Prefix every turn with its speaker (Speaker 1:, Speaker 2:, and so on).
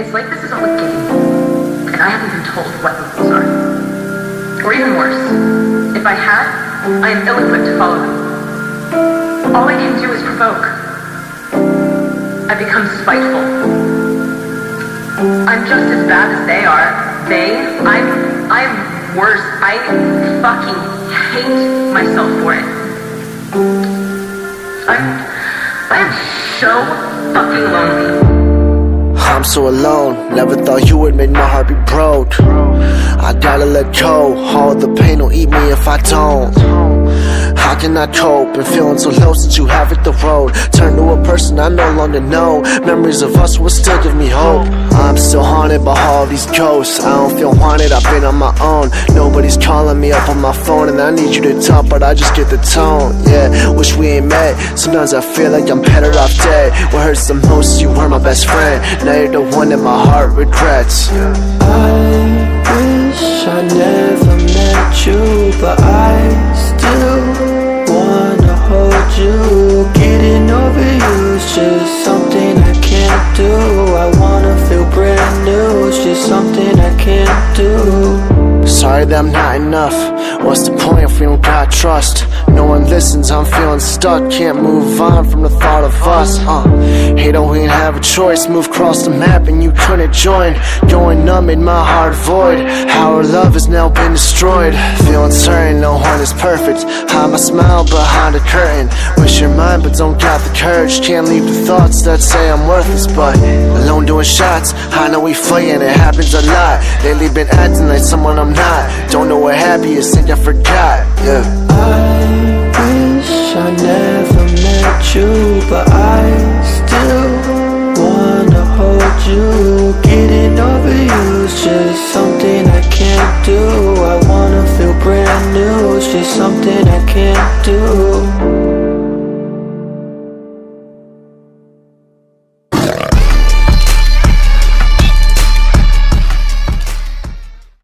Speaker 1: It's like this is all a game, and I haven't been told what the rules are. Or even worse, if I had, I am ill-equipped to follow them. All I can do is provoke. I become spiteful. I'm just as bad as they are. I'm worse. I fucking hate myself for it. I am so fucking lonely.
Speaker 2: I'm so alone, never thought you would make my heart be broke. I gotta let go, all the pain will eat me if I don't. How can I cope? Been feeling so low since you have hit the road. Turned to a person I no longer know. Memories of us will still give me hope. I'm still haunted by all these ghosts. I don't feel wanted, I've been on my own. Nobody's calling me up on my phone, and I need you to talk, but I just get the tone. Yeah, wish we ain't met. Sometimes I feel like I'm better off dead. What hurts the most, you were my best friend. Now you're the one that my heart regrets.
Speaker 3: I wish I never met you, but I still wanna hold you. Getting over you's just something I can't do. I wanna feel brand new, it's just something I can't do.
Speaker 2: Sorry that I'm not enough. What's the point if we don't got trust? No one listens, I'm feeling stuck. Can't move on from the thought of us. Hey, don't we have a choice? Move across the map and you couldn't join. Going numb in my heart void. Our love has now been destroyed. Feeling certain no one is perfect. Hide my smile behind a curtain. Wish you're mine but don't got the courage. Can't leave the thoughts that say I'm worthless, but alone doing shots. I know we fighting, it happens a lot. Lately been acting like someone I'm not. Don't know what happy is, think I forgot. Yeah.
Speaker 3: I wish I never met you, but I still wanna hold you. Getting over you's just something I can't do. I wanna feel brand new, it's just something I can't do.